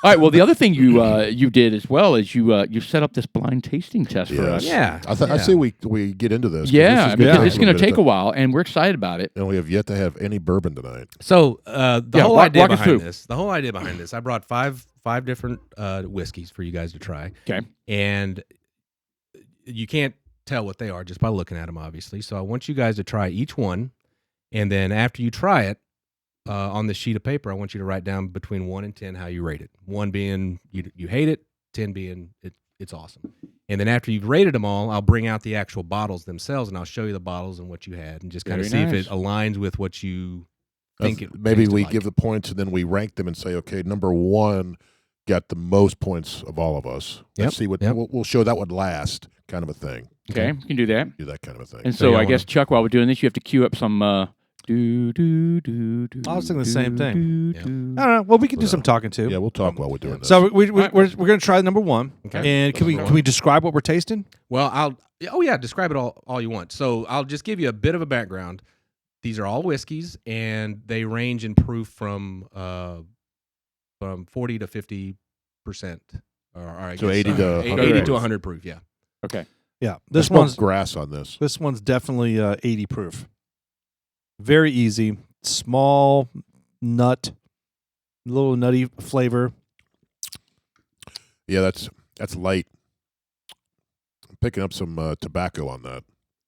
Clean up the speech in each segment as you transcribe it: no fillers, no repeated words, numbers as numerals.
All right. Well, the other thing you did as well is you set up this blind tasting test for us. Yeah. I say we get into this. Yeah, because it's going to take a while. while, and we're excited about it. And we have yet to have any bourbon tonight. So the whole idea walk us behind through. this, I brought five different whiskeys for you guys to try. Okay. And you can't tell what they are just by looking at them, obviously. So I want you guys to try each one, and then after you try it, on this sheet of paper, I want you to write down between 1 and 10 how you rate it. 1 being you hate it, 10 being it's awesome. And then after you've rated them all, I'll bring out the actual bottles themselves, and I'll show you the bottles and what you had, and just kind of see if it aligns with what you think it. Maybe we like. give the points and then we rank them and say, okay, number 1 got the most points of all of us. Let's see what we'll show that would last, kind of a thing. Okay, we can do that. Do that kind of a thing. And so I guess Chuck, while we're doing this, you have to queue up some. I was thinking the same thing. I don't know. Well, we can do some talking too. Yeah, we'll talk while we're doing this. So we're going to try number 1. Okay. And can we describe what we're tasting? Well, describe it all you want. So I'll just give you a bit of a background. These are all whiskeys, and they range in proof from 40 to 50%. So 80 to 80 to 100 proof. Yeah. Okay. Yeah. This one's grass on this. This one's definitely 80 proof. Very easy, small nut, little nutty flavor. Yeah, that's light. I'm picking up some tobacco on that.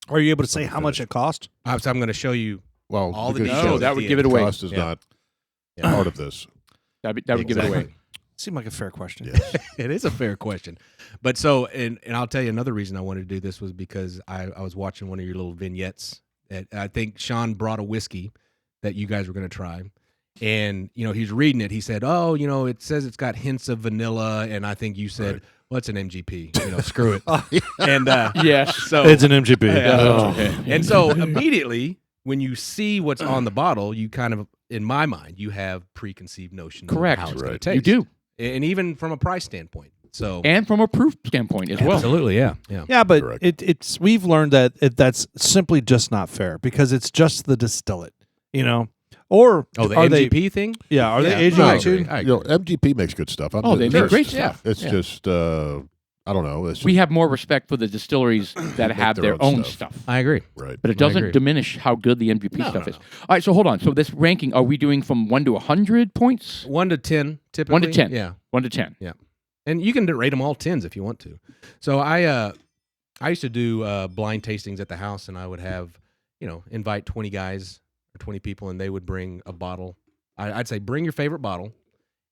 Are you able to say how much it cost? So I'm going to show you all the because details. that would give it away. Cost is not part of this. That would give it away. Seemed like a fair question. Yes. It is a fair question. But so, and I'll tell you another reason I wanted to do this was because I was watching one of your little vignettes. I think Sean brought a whiskey that you guys were going to try. And, he's reading it. He said, it says it's got hints of vanilla. And I think you said, well, it's an MGP. Screw it. And yes. So it's an MGP. And so immediately when you see what's on the bottle, you kind of, in my mind, you have preconceived notions of how it's going to taste. You do. And even from a price standpoint. So and from a proof standpoint as well. Absolutely, yeah. Yeah, but it's we've learned that that's simply just not fair because it's just the distillate, Or the MGP thing? Yeah, are they aging I too? agree. MGP makes good stuff. They make great stuff. It's just I don't know. We have more respect for the distilleries that have their own stuff. I agree. Right. But it doesn't diminish how good the MGP stuff is. All right, so hold on. So this ranking, are we doing from 1 to 100 points? 1 to 10, typically. 1 to 10. Yeah. 1 to 10. Yeah. And you can rate them all 10s if you want to. So I used to do blind tastings at the house, and I would have, invite 20 guys or 20 people, and they would bring a bottle. I'd say bring your favorite bottle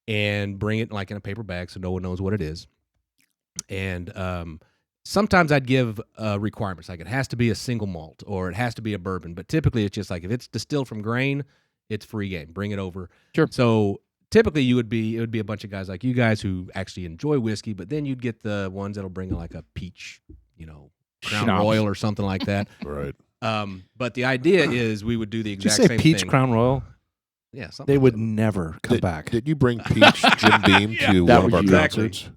and bring it like in a paper bag so no one knows what it is. And sometimes I'd give requirements, like it has to be a single malt or it has to be a bourbon. But typically it's just like if it's distilled from grain, it's free game. Bring it over. Sure. So typically it would be a bunch of guys like you guys who actually enjoy whiskey, but then you'd get the ones that'll bring like a peach, Crown Schnapps. Royal or something like that. Right. But the idea is we would do the Did you exact say same peach thing. Crown Royal? Yeah, something They like would that. never come back. Did you bring Peach Jim Beam to that one of was our you. concerts?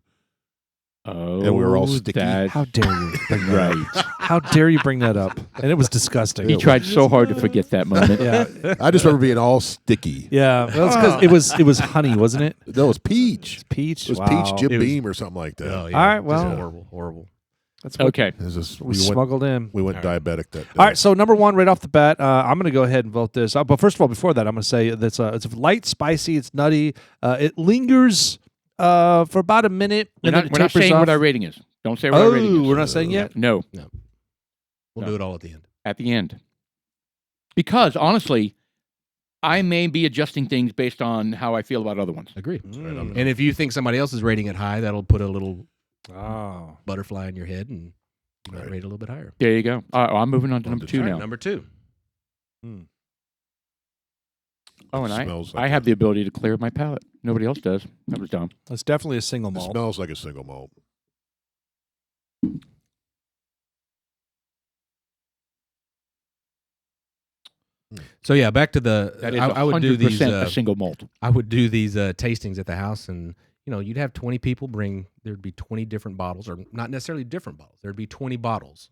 Oh, And we were all sticky. How dare you? Bring that up? How dare you bring that up? And it was disgusting. He tried so hard to forget that moment. Yeah, I just remember being all sticky. yeah. Well, it's because it was honey, wasn't it? No, it was Peach. Peach. It was Wow. Peach Jim It was- Beam or something like that. Oh, yeah. All right, Just well. horrible. That's what Okay. This is, we smuggled in. we went diabetic that day. All right, so number 1 right off the bat, I'm going to go ahead and vote this. But first of all, before that, I'm going to say that it's light, spicy, it's nutty. It lingers for about a minute. We're and then not, it we're not tapers saying off. what our rating is. Don't say what our rating is. We're not saying yet? No, We'll do it all at the end. at the end. Because, honestly, I may be adjusting things based on how I feel about other ones. Agree. Mm. And if you think somebody else is rating it high, that'll put a little Oh. butterfly in your head and you might Right. rate it a little bit higher. There you go. I'm moving on to number 2 All right, now. number 2. Oh, and Smells I like have the ability to clear my palate. Nobody else does. That was dumb. It's definitely a single It malt. smells like a single malt. So yeah, back to the. That is I would do these. a single malt. I would do these tastings at the house, and you'd have 20 people bring. There'd be 20 different bottles, or not necessarily different bottles. There'd be 20 bottles,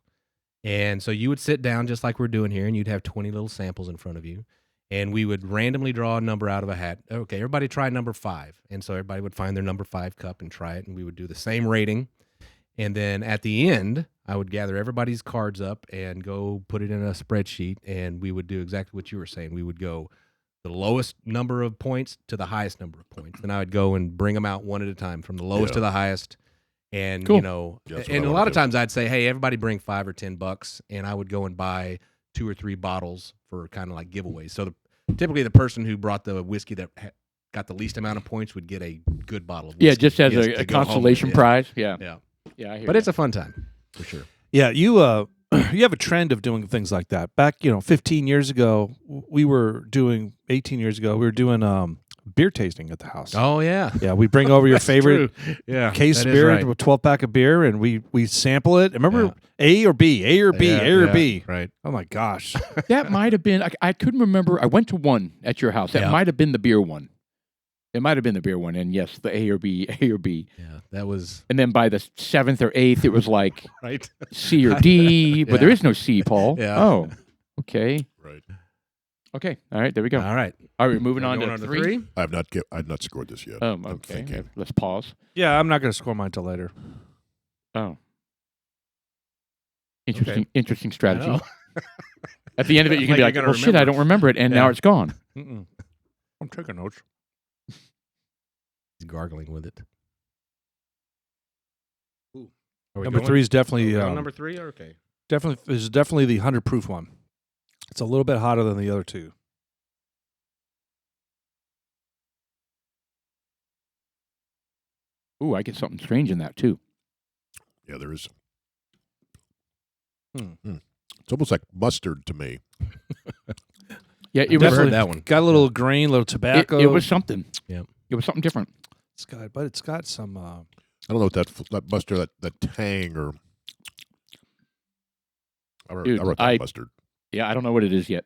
and so you would sit down just like we're doing here, and you'd have 20 little samples in front of you, and we would randomly draw a number out of a hat. Okay, everybody try number 5. And so everybody would find their number 5 cup and try it, and we would do the same rating. And then at the end, I would gather everybody's cards up and go put it in a spreadsheet, and we would do exactly what you were saying. We would go the lowest number of points to the highest number of points. Then I would go and bring them out one at a time from the lowest to the highest. And, Cool. you know, and a lot of times I'd say, hey, everybody bring $5 or $10, and I would go and buy 2 or 3 bottles for kind of like giveaways. So typically the person who brought the whiskey that got the least amount of points would get a good bottle of whiskey. Yeah, just as Yes, a to go home consolation with. prize. Yeah. Yeah. Yeah, I hear But you. it's a fun time, for sure. Yeah, you you have a trend of doing things like that. Back, 15 years ago, we were doing 18 years ago, we were doing beer tasting at the house. Oh, yeah. Yeah, we bring over your favorite Yeah, case that of is beer, right. a 12-pack of beer, and we sample it. Remember A or B, A or B, Yeah, A or yeah, B. Right. Oh my gosh. That might have been, I couldn't remember. I went to one at your house. That Yeah. might have been the beer one. It might have been the beer one. And yes, the A or B, A or B. Yeah, that was And then by the 7th or 8th, it was like right. C or D, but there Yeah. is no C, Paul. Yeah. Oh, okay. Right. Okay. All right. There we go. All right. All right. We're moving on Going to on to 3. I've not scored this yet. Oh, I'm okay. thinking. Let's pause. Yeah, I'm not going to score mine till later. Oh. Interesting strategy. know. At the end of it, you can Like be you're like, gonna well, shit, I remember. don't remember it. And now Yeah. it's gone. Mm-mm. I'm taking notes. He's gargling with it. Ooh. Are we Number going? 3 is definitely Are we on number 3? Okay. definitely the 100 proof one. It's a little bit hotter than the other two. Ooh, I get something strange in that too. Yeah, there is. Hmm. It's almost like mustard to me. Yeah, it Never was heard that one. Got a little grain, little tobacco. It was something. Yeah. It was something different. It's got some. I don't know what that mustard, that tang, or I wrote, Dude, I wrote that mustard. Yeah, I don't know what it is yet.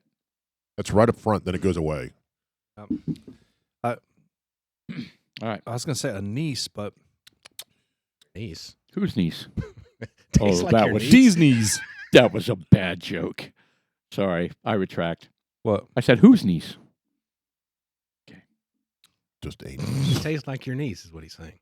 That's right up front, then it goes away. All right. I was going to say anise, but Niece. Whose niece? Tastes Oh, like that your was- niece. D's knees. That was a bad joke. Sorry, I retract. What? I said whose niece? Just ain't. It tastes like your niece is what he's saying.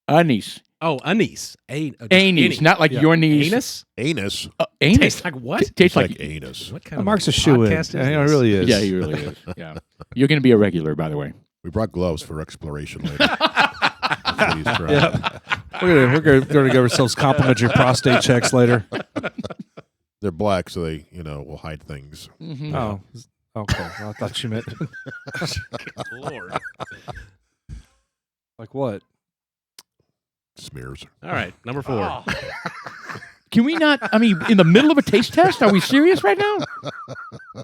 A niece. Oh, anise. A niece, not like Yeah. your niece. Anus? Anus. Anus. Tastes like what? Tastes Like like. anus. What kind of Mark's a shoe in. podcast is Yeah, it this? really is. Yeah, he really is. Yeah. You're going to be a regular, by the way. We brought gloves for exploration later. Please try. Yeah. We're gonna give ourselves complimentary prostate checks later. They're black, so they, will hide things. Mm-hmm. Oh, okay. Well, I thought you meant Lord. like what? Smears. All right, number 4. Can we not? I mean, in the middle of a taste test? Are we serious right now?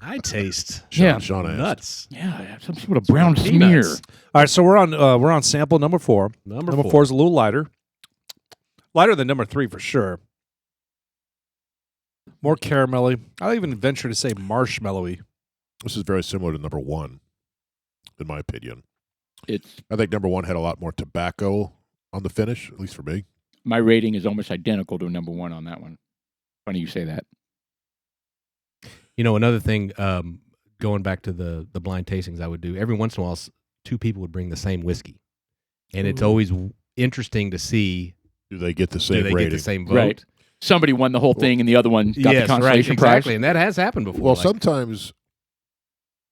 I taste Yeah. Sean asked. nuts. Yeah, some sort of brown smear. Peanuts. All right, so we're on sample number 4. Number Number 4 is a little lighter than number 3 for sure. More caramelly. I'll even venture to say marshmallowy. This is very similar to number 1, in my opinion. It's I think number 1 had a lot more tobacco on the finish, at least for me. my rating is almost identical to number 1 on that one. Funny you say that. Another thing, going back to the blind tastings I would do, every once in a while, 2 people would bring the same whiskey. And it's always interesting to see, Do they get the do same they rating? get the same vote? Right. Somebody won the whole thing, and the other one got Yes, the consolation right, prize. exactly. And that has happened before. Well, like- sometimes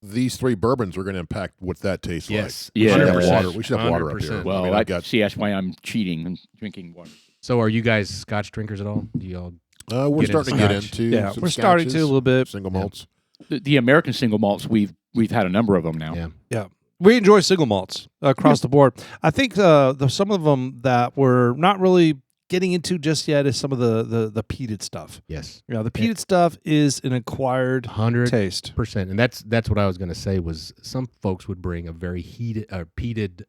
these 3 bourbons are going to impact what that tastes Yes. like. We should have 100%. water. We should have water up here. 100%. Well, I got. see, that's why I'm cheating and drinking water. So are you guys Scotch drinkers at all? Do y'all? We're get into starting to get Scotch. into. Yeah, some we're starting to a scotches, little bit. single Yeah. malts. The American single malts, we've had a number of them now. Yeah. We enjoy single malts across the board. I think some of them that we're not really getting into just yet is some of the peated stuff. Yes. The peated stuff is an acquired 100%. taste. And that's what I was going to say was some folks would bring a very peated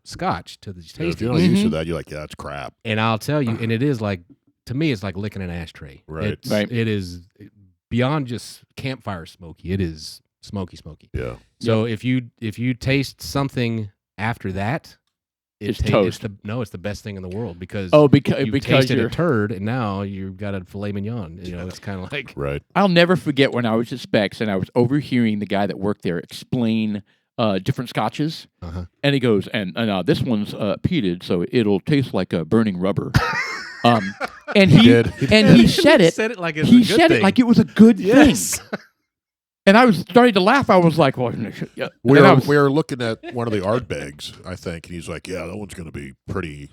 Scotch to the If tasting. you're not used to Mhm. that, you're like, yeah, that's crap. And I'll tell you, and it is like, to me, it's like licking an ashtray. Right. Right. It is beyond just campfire smoky. It is smoky. Yeah. So if you taste something after that, It's It's toast. it's the best thing in the world because because you tasted a turd and now you've got a filet mignon. It's kind of like Right. I'll never forget when I was at Specs and I was overhearing the guy that worked there explain different scotches, and he goes, "And this one's peated, so it'll taste like a burning rubber." And he did. he said it. said it like it's He a good said thing. it like it was a good yes. thing. And I was starting to laugh. I was like, "Well, yeah." We And I were, was- we were looking at one of the art bags, I think, and he's like, "Yeah, that one's going to be pretty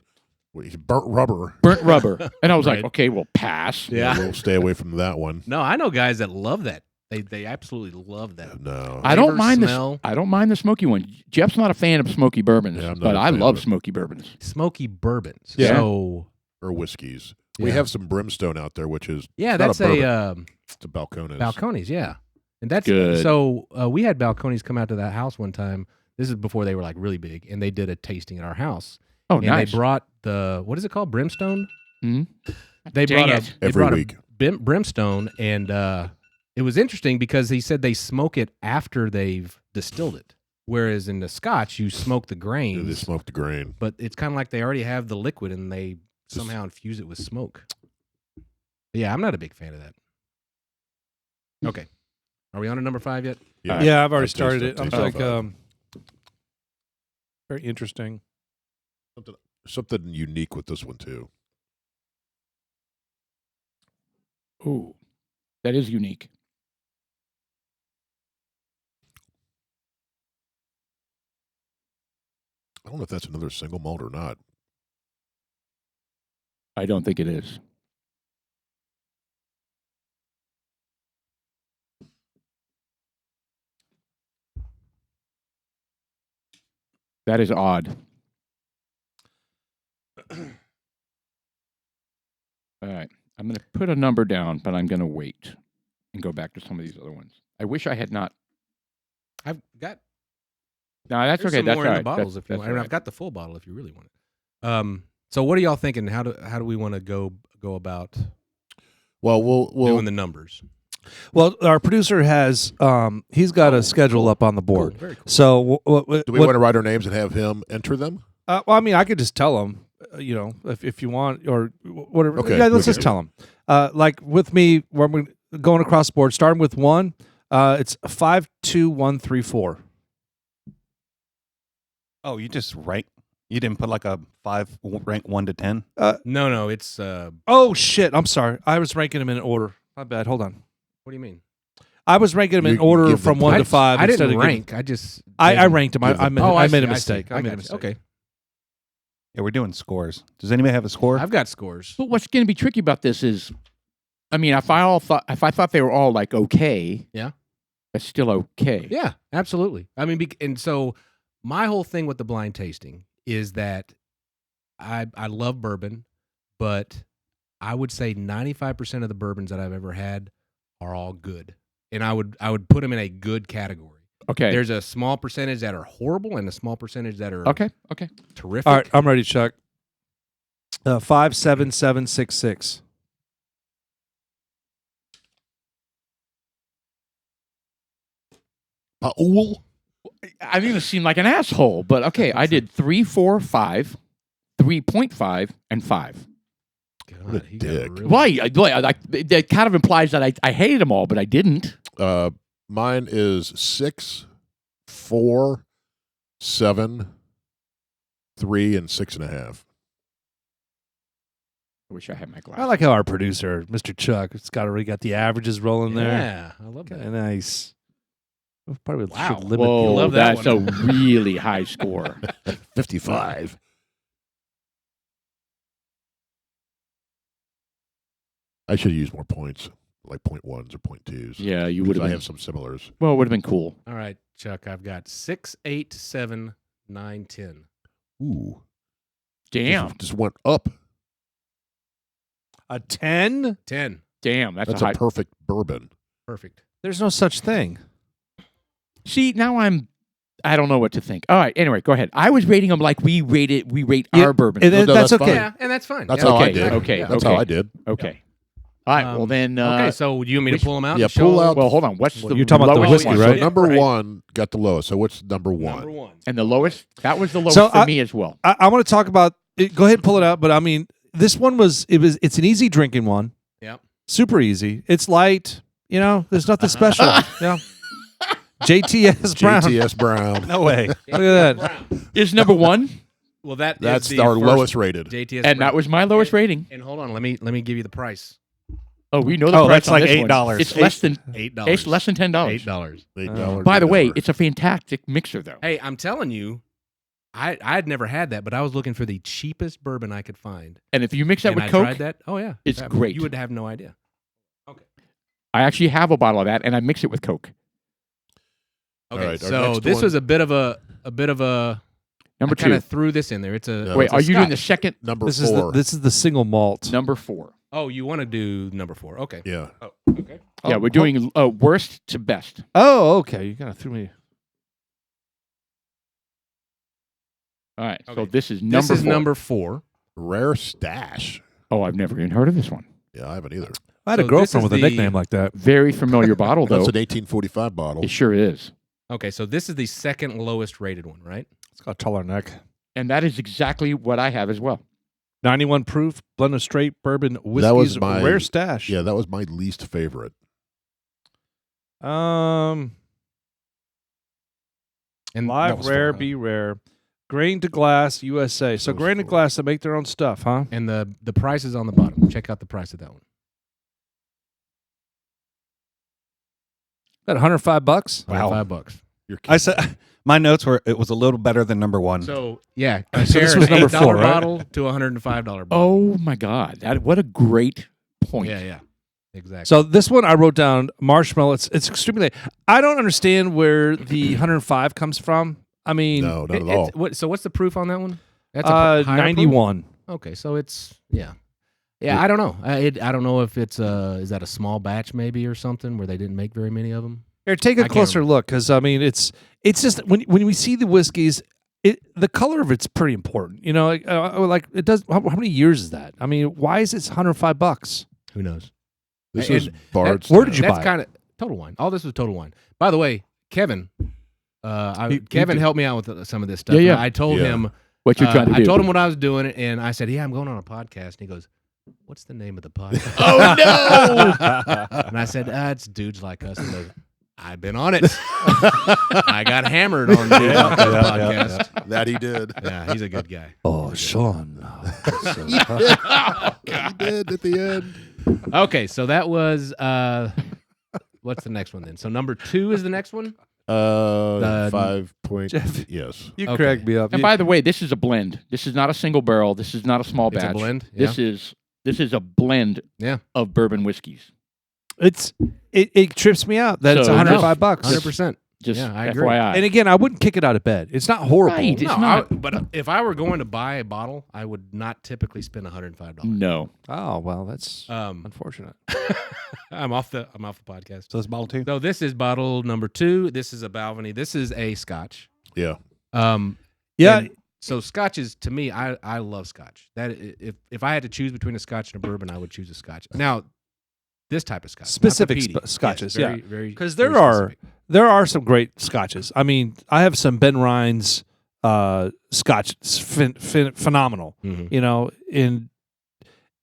burnt rubber." burnt rubber, and I was like, Right. "Okay, well, pass." Yeah. We'll stay away from that one. No, I know guys that love that. They absolutely love that. No, I don't Flavor, mind smell. I don't mind the smoky one. Jeff's not a fan of smoky bourbons, Yeah, I'm not but a I fan love of it. smoky bourbons. Smoky bourbons. Yeah. So or whiskeys. We Yeah. have some brimstone out there, which is yeah, not that's a bourbon. a it's a Balcones. balconies. Yeah, and that's Good. So we had balconies come out to that house one time. This is before they were like really big, and they did a tasting at our house. Oh, And nice. they brought the what is it called? Brimstone. Mhm. They Dang brought it. a they Every brought week. a brimstone, and it was interesting because he said they smoke it after they've distilled it, whereas in the Scotch you smoke the They grains, smoke the grain. but it's kind of like they already have the liquid and they somehow infuse it with smoke. But yeah, I'm not a big fan of that. Okay, are we on to number 5 yet? Yeah, I've already I started taste it. I'm that like, taste very interesting. Something unique with this one too. Ooh, that is unique. I don't know if that's another single malt or not. I don't think it is. That is odd. All right. I'm going to put a number down, but I'm going to wait and go back to some of these other ones. I wish I had not. I've got No, that's there's okay. some that's more all in right. the bottles That's- if you that's want. all And right. I've got the full bottle if you really want it. So what are y'all thinking? How do we want to go about Well, we'll doing the numbers? Well, our producer has he's got a schedule up on the board. Cool, very cool. So do we want to write our names and have him enter them? well, I mean, I could just tell him, if you want, or whatever. Okay, Yeah, let's okay. just tell him. Like with me, when we're going across the board, starting with 1, it's 5, 2, 1, 3, 4. Oh, you just rank. You didn't put like a 5 rank 1 to 10. No, it's Oh shit! I'm sorry. I was ranking them in order. My bad. Hold on. what do you mean? I was ranking them in You order give them from 1 to points. 5. I instead didn't of giving- rank. I just I ranked them. give them- I made a see, mistake. see. I made a got you. mistake. Okay, Yeah, we're doing scores. Does anybody have a score? I've got scores. But what's going to be tricky about this is, I mean, if I thought they were all like okay, Yeah. that's still okay. Yeah, absolutely. I mean, and so my whole thing with the blind tasting is that I love bourbon, but I would say 95% of the bourbons that I've ever had are all good, and I would put them in a good category. Okay. There's a small percentage that are horrible and a small percentage that are Okay. Okay. terrific. All right, I'm ready, Chuck. 5, 7, 7, 6, 6. Paul? I'm going to seem like an asshole, but okay. I did 3, 4, 5, 3.5, and 5. God, What a he got dick. really- Why? That kind of implies that I hated them all, but I didn't. Mine is 6, 4, 7, 3, and 6.5. I wish I had my glasses. I like how our producer, Mr. Chuck, it's already got the averages rolling there. Yeah, I love Kinda that. nice. We probably Wow. should limit Whoa, the love that that's a one. really high score. 55. I should use more points, like 0.1s or 0.2s. Yeah, you would Because have. I have some similars. Well, it would have been cool. All right, Chuck, I've got 6, 8, 7, 9, 10. Ooh. Damn. Just went up. A 10? 10. Damn. That's That's a high. a perfect bourbon. Perfect. There's no such thing. See, now I don't know what to think. All right. Anyway, go ahead. I was rating them like we rate Yeah, our bourbon. and No, that's that's okay. fine. Yeah, and that's fine. That's yeah. how I Okay, did. okay, That's okay. how I did. Okay. All right. Well, then. Okay, so do you want me to pull them out? Yeah, and show pull them? out. Well, hold on. What's the you're talking about the lowest whiskey, one? right? So number one got the lowest. So what's number one? Number one. And the lowest? That was the lowest So for me as well. I want to talk about it. Go ahead and pull it out. But I mean, this one it's an easy drinking one. Yep. Super easy. It's light. You know, there's nothing special. Yeah. JTS Brown. JTS Brown. No way. Look at that. Is number one, Well, that's That's the our first lowest rated. JTS and Brown. that was my lowest rating. And hold on, let me give you the price. Oh, we know the Oh, price that's on like this one. $8. It's less than $8. it's less than $10. $8. $8. By the way, it's a fantastic mixer, though. Hey, I'm telling you, I had never had that, but I was looking for the cheapest bourbon I could find. And if you mix that and with I Coke, tried that. Oh yeah, it's great. You would have no idea. I actually have a bottle of that, and I mix it with Coke. All Okay, right, our so next this one. was a bit of a Number I kind two. of threw this in there. It's a No, Wait, it's are a you doing the Scotch. second? number This four. is the single malt. Number 4. Oh, you want to do number 4? Okay. Yeah. Oh, okay. Yeah, we're doing worst to best. Oh, okay. You kind of threw me. All right, so Okay. this is This number is 4. number 4. Rare Stash. Oh, I've never even heard of this one. Yeah, I haven't either. I had So a this girlfriend is with a the- nickname like that. Very familiar bottle, That's though. an 1845 bottle. It sure is. Okay, so this is the second lowest rated one, right? It's got a taller neck. And that is exactly what I have as well. 91 proof, blend of straight bourbon whiskeys, was my- rare stash. Yeah, that was my least favorite. And that Live was rare, four, huh? be rare. Grain to glass, USA. So Those grain to four. glass, they make their own stuff, huh? And the price is on the bottom. Check out the price of that one. That $105. Wow. $5. You're I kidding. said my notes were it was a little better than number one. So yeah, So compare this an was number $8 4, right? bottle to a $105 bottle. Oh, my God. What a great point. yeah, exactly. So this one I wrote down marshmallow. It's extremely late. I don't understand where the 105 comes from. I mean, No, not at all. So what's the proof on that one? That's higher proof? 91. Okay, so it's yeah. I don't know. I don't know if it's is that a small batch maybe or something where they didn't make very many of them. Here, take I a can't closer look, because I mean, it's just when we see the whiskeys, the color of it's pretty important. You know, like it does. How many years is that? I mean, why is it $105? Who knows? This And is Bard's. where did you That's buy it? kind of Total Wine. All this was Total Wine. By the way, Kevin, Kevin helped me out with some of this stuff. Yeah. I told Yeah. him What you're trying to do. I told him what I was doing, and I said, "Yeah, I'm going on a podcast." And he goes, "What's the name of the podcast?" Oh, no. And I said, "It's Dudes Like Us." And he goes, "I've been on it. I got hammered on the podcast." That he did. Yeah, he's a good guy. Oh, Sean. He did at the end. Okay, so that was what's the next one then? So number 2 is the next one. 5 point. Jeff. Yes. You Okay. cracked me up. And by the way, this is a blend. This is not a single barrel. This is not a small It's batch. a blend. This is a blend Yeah. of bourbon whiskeys. It trips me out that it's So, $105. 100%. Just Yeah, I agree. FYI. And again, I wouldn't kick it out of bed. It's not horrible. Right. It's No, not. but if I were going to buy a bottle, I would not typically spend $105. No. Oh well, that's Um, unfortunate. I'm off the podcast. So this bottle two. So this is bottle number 2. This is a Balvenie. This is a Scotch. Yeah. Yeah, And so Scotch is, to me, I love Scotch. That if I had to choose between a Scotch and a bourbon, I would choose a Scotch. Now, this type of Scotch, not the Specific peaty. Scotches, Yes, very, yeah. very, because very there specific. are some great Scotches. I mean, I have some Ben Rhines Scotch. It's phenomenal. Mhm. You know, and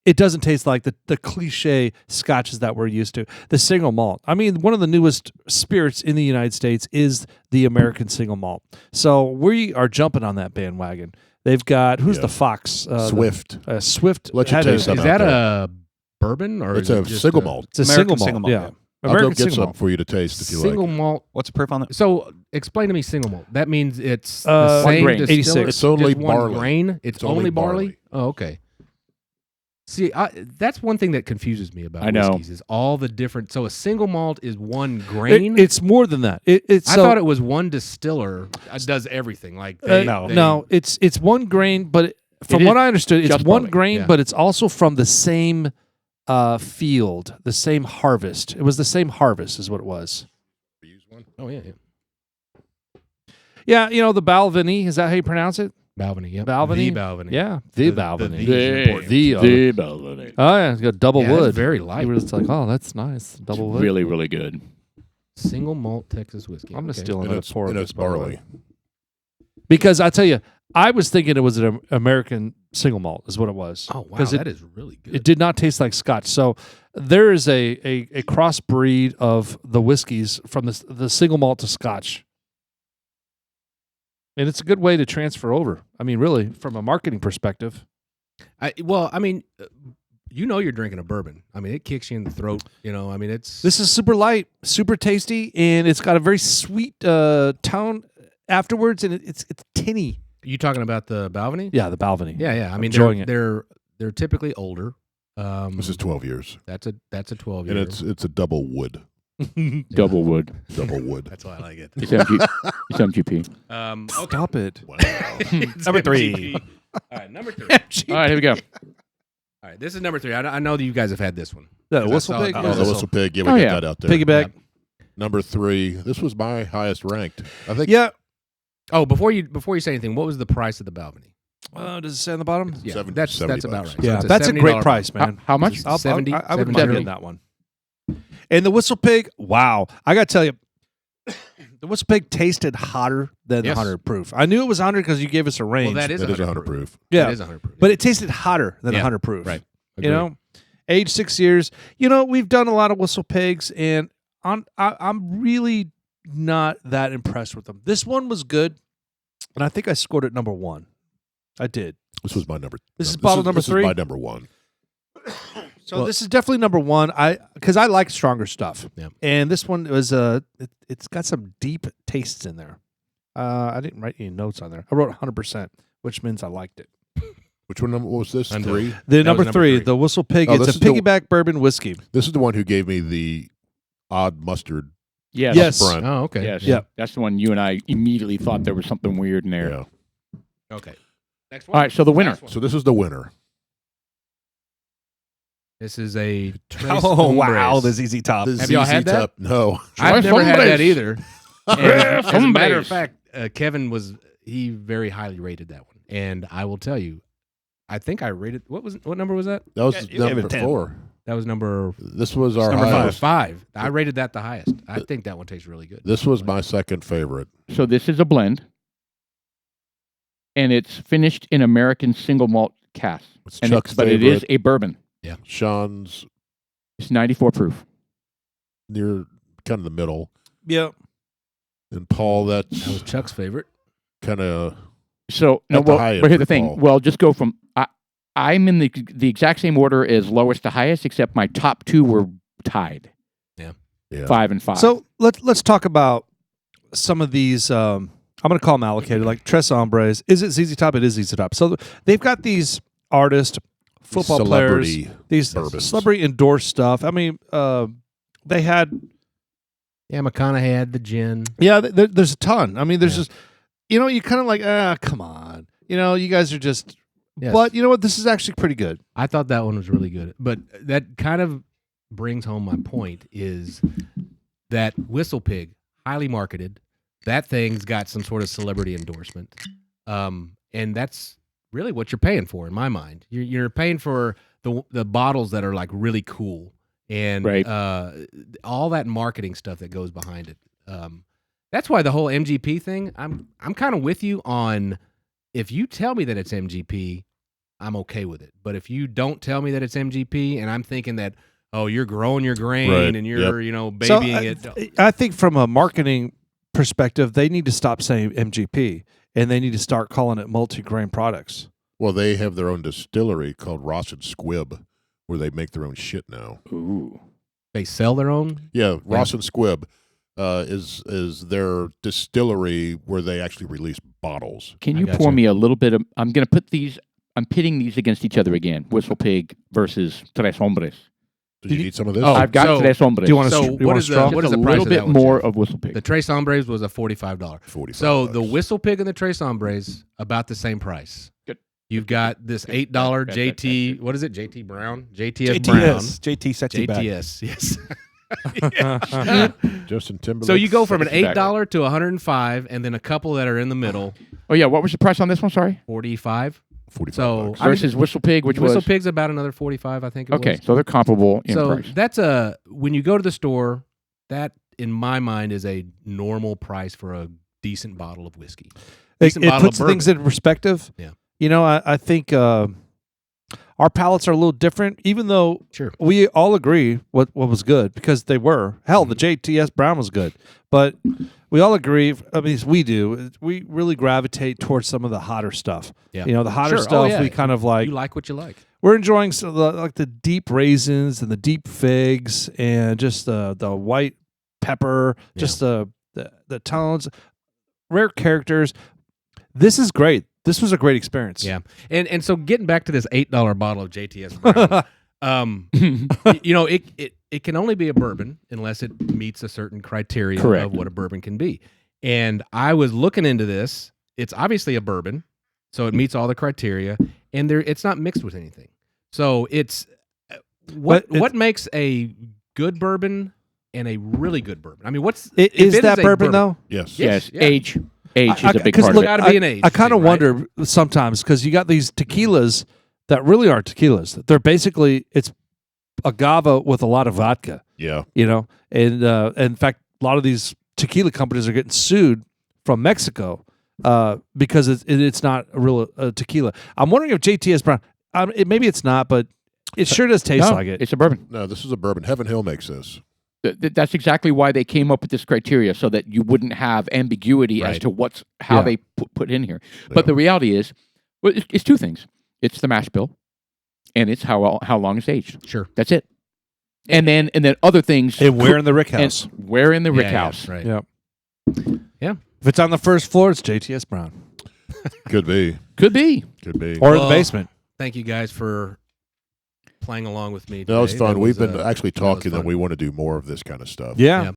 it doesn't taste like the cliche Scotches that we're used to. The single malt. I mean, one of the newest spirits in the United States is the American single malt. So we are jumping on that bandwagon. They've got who's Yeah. the Fox Swift. Swift. Let you had taste a- some Is out that there. a bourbon or It's is a it just single malt. It's a American single malt. Yeah, I'll American go get single some malt. for you to taste if you single like. malt? What's the proof on that? So explain to me single malt. That means it's the One same grain. distiller, 86. It's only just one barley. grain. It's only barley. barley. Oh, okay. See, that's one thing that confuses me about I know. whiskeys is all the different. So a single malt is one grain. It's more than that. It's I so, thought it was one distiller does everything. Like no, it's one grain, but from It what is I understood, it's just one barley. grain, Yeah. but it's also from the same field, the same harvest. It was the same harvest, is what it was. Oh yeah, Yeah, you know the Balvenie. Is that how you pronounce it? Balvenie, yep. Balvenie? The Balvenie. Yeah, the Balvenie. The Balvenie. Oh yeah, it's got double Yeah, that's wood. very light. You were just like, oh, that's nice, double wood. Really, really good. Single malt Texas whiskey. I'm gonna Okay. steal And another it's, pour of and this it's by the way. barley. Because I tell you, I was thinking it was an American single malt, is what it was. Oh wow, 'Cause that is really good. It did not taste like Scotch. So there is a crossbreed of the whiskeys from the single malt to Scotch. And it's a good way to transfer over. I mean, really, from a marketing perspective. I mean, you're drinking a bourbon. I mean, it kicks you in the throat. I mean, it's This is super light, super tasty, and it's got a very sweet tone afterwards, and it's tinny. You talking about the Balvenie? Yeah, the Balvenie. Yeah. I mean, enjoying they're typically older. This is 12 years, That's a 12-year. and it's a double wood. Double wood. Double wood. That's why I like it. It's MGP. Okay. Stop it. Wow. It's Number 3. MGP. All right, number 3. All right, here we go. All right, this is number 3. I know that you guys have had this one. The 'Cause I whistle saw it pig. on Oh, What the is whistle this? pig. Yeah, we Oh, got yeah. that out there. Piggyback. Number 3. This was my highest ranked. I think. Yeah. Oh, before you say anything, what was the price of the Balvenie? Does it say on the bottom? Yeah, Seven- that's 70 about bucks. right. Yeah, So it's that's a great $70 price, man. How much? I'll- 70, I would 70. mind in that one. And the whistle pig, wow! I got to tell you, the whistle pig tasted hotter than Yes. the 100 proof. I knew it was 100 because you gave us a range. Well, that is 100 proof. yeah, That is 100 proof. but it tasted hotter than Yeah, 100 proof. right. You know, age 6 years. We've done a lot of whistle pigs, and I'm really not that impressed with them. This one was good, and I think I scored it number 1. I did. This was my number. This is bottle number 3? This is my number 1. So this is definitely number 1. Because I like stronger stuff. Yeah. And this one was it's got some deep tastes in there. I didn't write any notes on there. I wrote 100%, which means I liked it. Which one? What was this? Under. 3. The That was number number 3, 3. the Whistle Pig. Oh, It's this a is the- piggyback bourbon whiskey. This is the one who gave me the odd mustard. Yes. Yes. Front. Oh, okay. Yes. Yeah. That's the one you and I immediately thought there was something weird in there. Yeah. Okay. Next one. All right, so the winner. Last one. So this is the winner. This is a Tres Oh, wow. Hombres. The ZZ Top. The Have y'all ZZ had that? Top- No. I've Tres never had Hombres. that either. And Tres as a matter Hombres. of fact, Kevin he very highly rated that one, and I will tell you, I think I rated what number was that? That was Yeah, you gave number it 10. 4. That was number This was our number highest. 5. I rated that the highest. I think that one tastes really good. This was my second favorite. So this is a blend, and it's finished in American single malt cask. It's And Chuck's but it favorite. is a bourbon. Sean's It's 94 proof. near kind of the middle. Yeah. And Paul, That that's was Chuck's favorite. kind of So no, At the well, high end but here's for the thing. Paul. Well, just go from I'm in the exact same order as lowest to highest, except my top 2 were tied. yeah. 5 and 5. So let's talk about some of these. I'm going to call them allocated, like Tres Hombres. Is it ZZ Top? It is ZZ Top. So they've got these artists, football players, Celebrity these bourbons. celebrity endorsed stuff. I mean, they had Yeah, McConaughey had the gin. there's a ton. I mean, there's Yeah. just you kind of like come on, you guys are just. Yes. But you know what? This is actually pretty good. I thought that one was really good. But that kind of brings home my point is that Whistle Pig, highly marketed. That thing's got some sort of celebrity endorsement. And that's really what you're paying for in my mind. You're paying for the bottles that are like really cool and Right. all that marketing stuff that goes behind it. That's why the whole MGP thing, I'm kind of with you on. If you tell me that it's MGP, I'm okay with it. But if you don't tell me that it's MGP and I'm thinking that, oh, you're growing your grain Right. and you're, Yep. babying it. I think from a marketing perspective, they need to stop saying MGP and they need to start calling it multi-grain products. Well, they have their own distillery called Ross and Squibb, where they make their own shit now. Ooh. They sell their own. Yeah, Ross and Squibb is their distillery where they actually release bottles. Can I you gotcha. pour me a little bit of? I'm going to put these. I'm pitting these against each other again. Whistle Pig versus Tres Hombres. Did you need some of this? Oh, I've got so- Tres Hombres. Do you want to? So do you what want is a straw? the- what is Just a price little of that bit one, more Jeff? of Whistle Pig? The Tres Hombres was a $45. 45. So the Whistle Pig and the Tres Hombres about the same price. Good. You've got this $8 Good. JT. What is it? JT Brown. JTS Brown. JTS. JT Sexy Bag. JTS. Yes. Justin Timberlake. So you go from an Back. $8 to $105, and then a couple that are in the middle, Oh yeah, what was the price on this one? Sorry, 45. 45 So bucks. I mean, versus Whistle Pig, which Whistle was Pig's about another 45, I think. It okay. was. So they're comparable in So price. that's when you go to the store, that in my mind is a normal price for a decent bottle of whiskey. It Decent bottle puts of things bourbon. in perspective. Yeah. You know, I think our palates are a little different, even though Sure. we all agree what was good because they were. Hell, the JTS Brown was good. But we all agree, at least we do, we really gravitate towards some of the hotter stuff. Yeah. You know, the hotter Sure. Oh, stuff yeah. we kind of like. You like what you like. We're enjoying some of like the deep raisins and the deep figs and just the white pepper, just the tones, rare characters. This is great. This was a great experience. Yeah. And so getting back to this $8 bottle of JTS Brown, you know, it can only be a bourbon unless it meets a certain criteria Correct. of what a bourbon can be. And I was looking into this. It's obviously a bourbon, so it meets all the criteria, and it's not mixed with anything. So it's what makes a good bourbon and a really good bourbon? I mean, Is that bourbon though? Yes. yes, yeah. age is a big 'cause part look, of it. Gotta be an age I kind of thing, right? wonder sometimes because you got these tequilas that really aren't tequilas. They're basically it's agave with a lot of vodka. Yeah. You know, and in fact, a lot of these tequila companies are getting sued from Mexico because it's not a real tequila. I'm wondering if JTS Brown. Maybe it's not, but it sure does taste No, like it. It's a bourbon. No, this is a bourbon. Heaven Hill makes this. That's exactly why they came up with this criteria, so that you wouldn't have ambiguity as Right. to how Yeah. they put in here. But Yeah. the reality is, well, it's two things: it's the mash bill, and it's how long it's aged. Sure. That's it. And then other things. And where in the Rick and House? where in the Rick Yeah, yeah, House? right. Yeah. Yeah. If it's on the first floor, it's JTS Brown, Could be. Could be. Could be. or in Well, the basement. Thank you guys for playing along with me. No, it's today. fun. That We've was, been actually that was talking that fun. we want to do more of this kind of stuff. Yeah. Yeah.